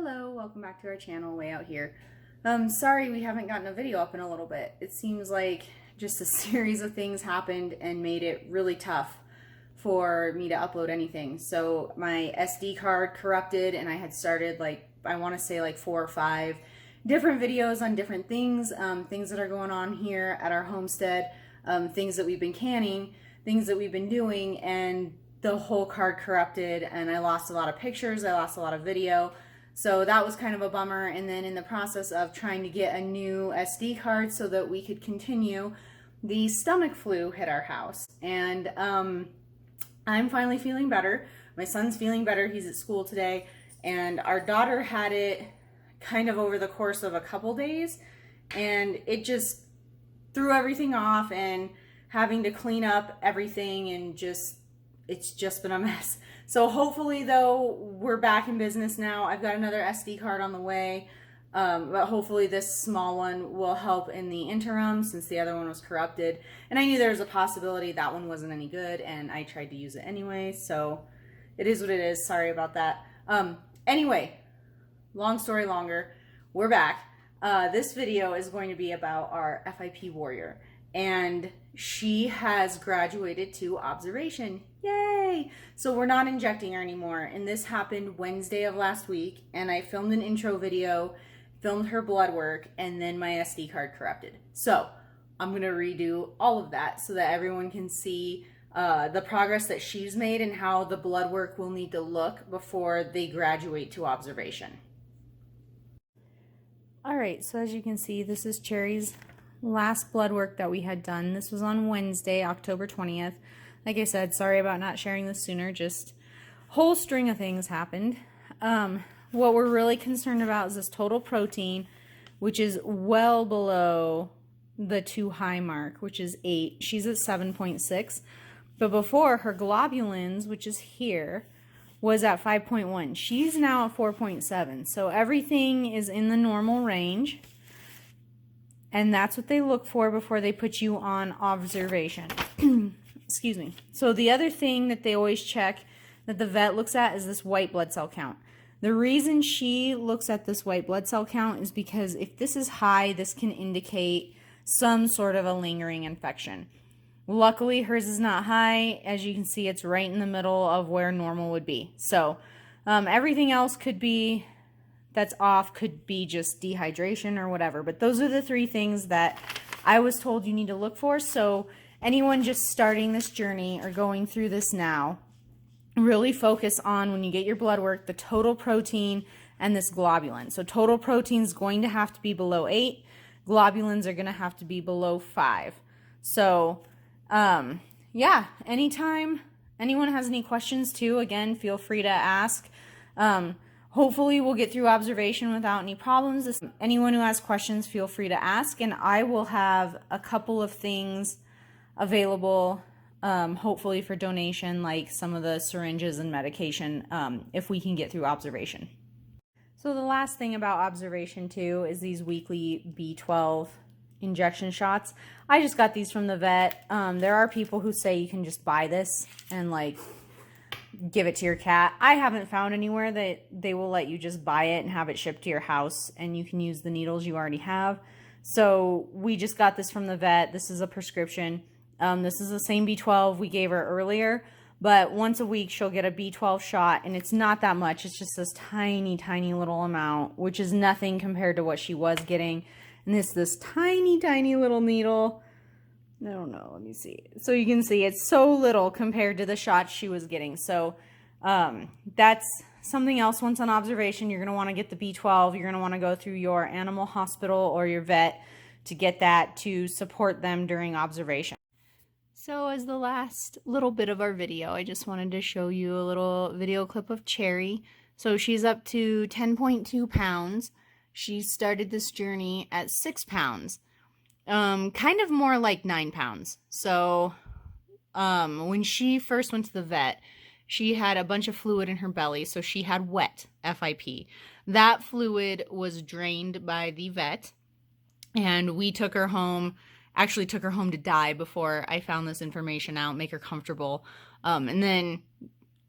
Hello, welcome back to our channel, Way Out Here. Sorry we haven't gotten a video up in a little bit. It seems like just a series of things happened and made it really tough for me to upload anything. So my SD card corrupted and I had started I want to say 4 or 5 different videos on different things, things that are going on here at our homestead, things that we've been canning, things that we've been doing, and the whole card corrupted and I lost a lot of pictures, I lost a lot of video. So that was kind of a bummer. And then in the process of trying to get a new SD card so that we could continue, the stomach flu hit our house. And I'm finally feeling better. My son's feeling better. He's at school today. And our daughter had it kind of over the course of a couple days. And it just threw everything off, and having to clean up everything, and it's just been a mess. So hopefully, though, we're back in business now. I've got another SD card on the way, but hopefully this small one will help in the interim since the other one was corrupted. And I knew there was a possibility that one wasn't any good, and I tried to use it anyway, so it is what it is. Sorry about that. Anyway, long story longer, we're back. This video is going to be about our FIP warrior, and she has graduated to observation. Yay! So we're not injecting her anymore, and this happened Wednesday of last week, and I filmed an intro video, filmed her blood work, and then my SD card corrupted. So I'm gonna redo all of that so that everyone can see the progress that she's made and how the blood work will need to look before they graduate to observation. All right, so as you can see, this is Cherry's last blood work that we had done. This was on Wednesday, October 20th. Like I said, sorry about not sharing this sooner, just whole string of things happened. What we're really concerned about is this total protein, which is well below the too high mark, which is 8. She's at 7.6. But before, her globulins, which is here, was at 5.1. She's now at 4.7. So everything is in the normal range. And that's what they look for before they put you on observation. Excuse me. So the other thing that they always check, that the vet looks at, is this white blood cell count. The reason she looks at this white blood cell count is because if this is high, this can indicate some sort of a lingering infection. Luckily, hers is not high. As you can see, it's right in the middle of where normal would be. So everything else could be that's off, could be just dehydration or whatever. But those are the 3 things that I was told you need to look for. So anyone just starting this journey or going through this now, really focus on, when you get your blood work, the total protein and this globulin. So total protein is going to have to be below 8. Globulins are going to have to be below 5. So yeah, anytime anyone has any questions too, again, feel free to ask. Hopefully we'll get through observation without any problems. Anyone who has questions, feel free to ask, and I will have a couple of things available, hopefully for donation, like some of the syringes and medication, if we can get through observation. So the last thing about observation too is these weekly B12 injection shots. I just got these from the vet. There are people who say you can just buy this and give it to your cat. I haven't found anywhere that they will let you just buy it and have it shipped to your house and you can use the needles you already have. So we just got this from the vet. This is a prescription. This is the same B12 we gave her earlier, but once a week she'll get a B12 shot, and it's not that much. It's just this tiny, tiny little amount, which is nothing compared to what she was getting. And this tiny, tiny little needle. I don't know, let me see. So you can see it's so little compared to the shots she was getting. So that's something else. Once on observation, you're going to want to get the B12. You're going to want to go through your animal hospital or your vet to get that to support them during observation. So as the last little bit of our video, I just wanted to show you a little video clip of Cherry. So she's up to 10.2 pounds. She started this journey at 6 pounds. Kind of more like 9 pounds. So when she first went to the vet, she had a bunch of fluid in her belly, so she had wet FIP. That fluid was drained by the vet, and we took her home, actually took her home to die before I found this information out, make her comfortable. And then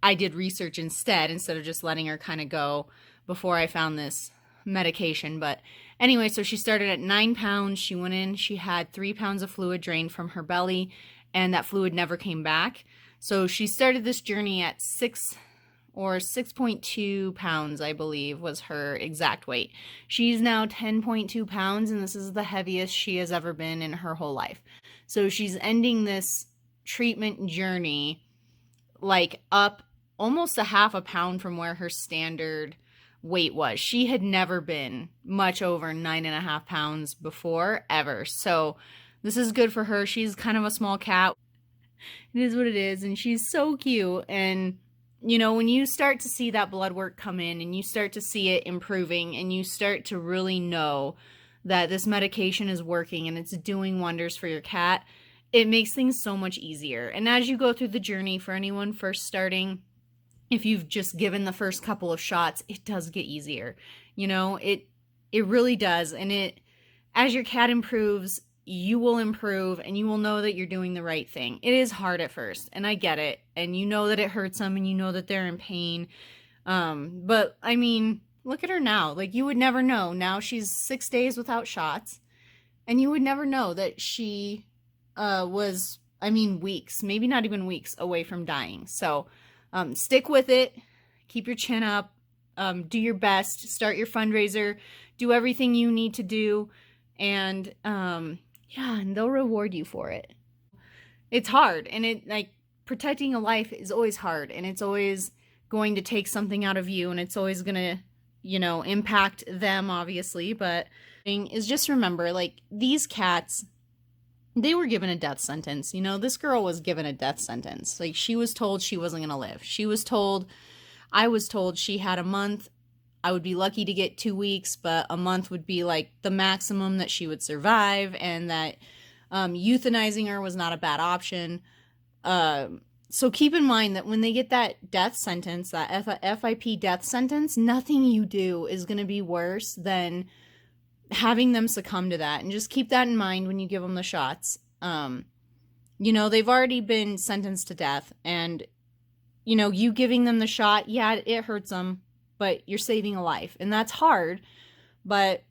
I did research instead of just letting her kind of go. before I found this medication. But anyway, so she started at 9 pounds. She went in, she had 3 pounds of fluid drained from her belly, and that fluid never came back. So she started this journey at 6.2 pounds, I believe, was her exact weight. She's now 10.2 pounds, and this is the heaviest she has ever been in her whole life. So she's ending this treatment journey like up almost a half a pound from where her standard weight was. She had never been much over 9.5 pounds before, ever. So this is good for her. She's kind of a small cat. It is what it is, and she's so cute. And you know, when you start to see that blood work come in and you start to see it improving and you start to really know that this medication is working and it's doing wonders for your cat, it makes things so much easier. And as you go through the journey, for anyone first starting, if you've just given the first couple of shots, it does get easier. You know, it really does. And as your cat improves, you will improve and you will know that you're doing the right thing. It is hard at first, and I get it. And you know that it hurts them and you know that they're in pain. But I mean, look at her now. Like, you would never know. Now she's 6 days without shots, and you would never know that she was, I mean, weeks, maybe not even weeks away from dying. So stick with it. Keep your chin up. Do your best. Start your fundraiser. Do everything you need to do. And yeah, and they'll reward you for it. It's hard, and protecting a life is always hard, and it's always going to take something out of you, and it's always going to, you know, impact them, obviously. But is just remember, like, these cats, they were given a death sentence. You know, this girl was given a death sentence. Like, she was told she wasn't going to live. I was told she had a month. I would be lucky to get 2 weeks, but a month would be like the maximum that she would survive, and that euthanizing her was not a bad option. So keep in mind that when they get that death sentence, that FIP death sentence, nothing you do is going to be worse than having them succumb to that. And just keep that in mind when you give them the shots. You know, they've already been sentenced to death, and, you know, you giving them the shot, yeah, it hurts them, but you're saving a life, and that's hard, but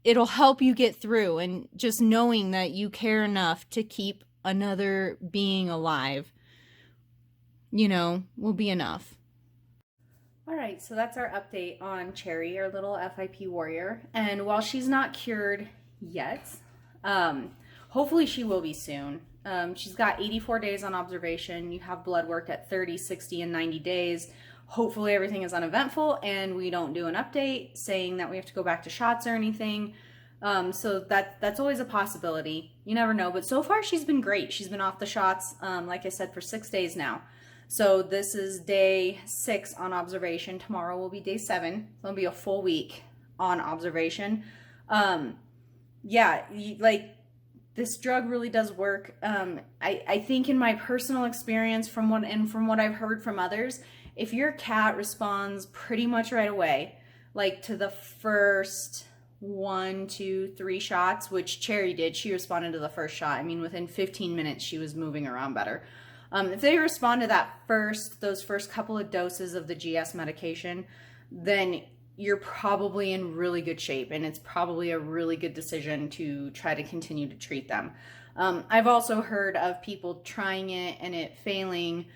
it'll help you get through, and just knowing that you care enough to keep another being alive, you know, will be enough. All right, so that's our update on Cherry, our little FIP warrior. And while she's not cured yet, hopefully she will be soon. She's got 84 days on observation. You have blood work at 30, 60, and 90 days. Hopefully everything is uneventful and we don't do an update saying that we have to go back to shots or anything. So that's always a possibility. You never know, but so far she's been great. She's been off the shots, like I said, for 6 days now. So this is day 6 on observation. Tomorrow will be day 7. It'll be a full week on observation. Yeah, like, this drug really does work. I think in my personal experience from what I've heard from others, if your cat responds pretty much right away, like to the first 1, 2, 3 shots, which Cherry did, she responded to the first shot. I mean, within 15 minutes, she was moving around better. If they respond to those first couple of doses of the GS medication, then you're probably in really good shape, and it's probably a really good decision to try to continue to treat them. I've also heard of people trying it and it failing.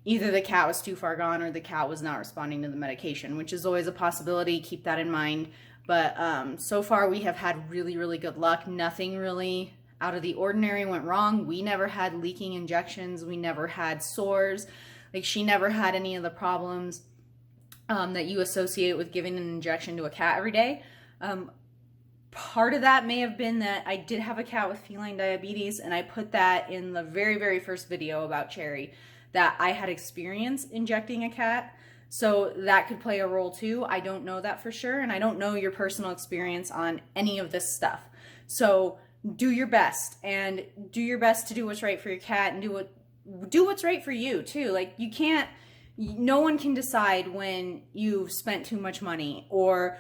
Either the cat was too far gone or the cat was not responding to the medication, which is always a possibility. Keep that in mind. But so far we have had really, really good luck. Nothing really out of the ordinary went wrong. We never had leaking injections. We never had sores. Like, she never had any of the problems that you associate with giving an injection to a cat every day. Part of that may have been that I did have a cat with feline diabetes, and I put that in the very, very first video about Cherry, that I had experience injecting a cat. So that could play a role too. I don't know that for sure, and I don't know your personal experience on any of this stuff. So do your best, and do your best to do what's right for your cat, and do what's right for you too. Like, no one can decide when you've spent too much money, or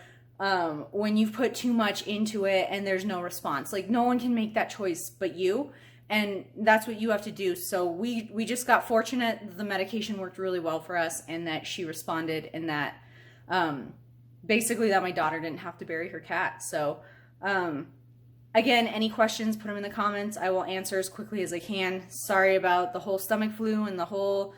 when you've put too much into it and there's no response. Like, no one can make that choice but you, and that's what you have to do. So we just got fortunate the medication worked really well for us, and that she responded, and that basically that my daughter didn't have to bury her cat. So, again, any questions, put them in the comments. I will answer as quickly as I can. Sorry about the whole stomach flu and the whole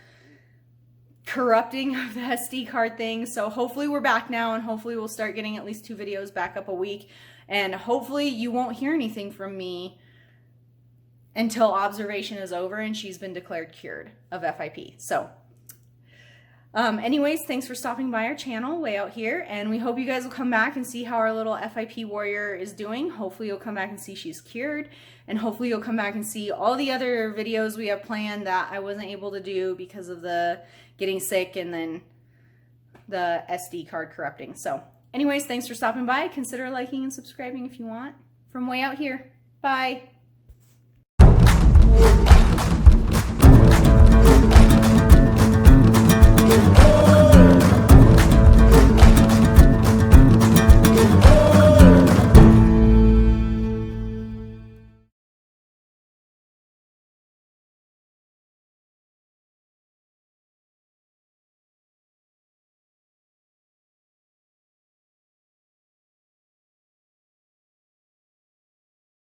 corrupting of the SD card thing. So hopefully we're back now, and hopefully we'll start getting at least 2 videos back up a week. And hopefully you won't hear anything from me until observation is over and she's been declared cured of FIP. So anyways, thanks for stopping by our channel, Way Out Here, and we hope you guys will come back and see how our little FIP warrior is doing. Hopefully you'll come back and see she's cured, and hopefully you'll come back and see all the other videos we have planned that I wasn't able to do because of the getting sick and then the SD card corrupting. So anyways, thanks for stopping by. Consider liking and subscribing if you want. From Way Out Here. Bye.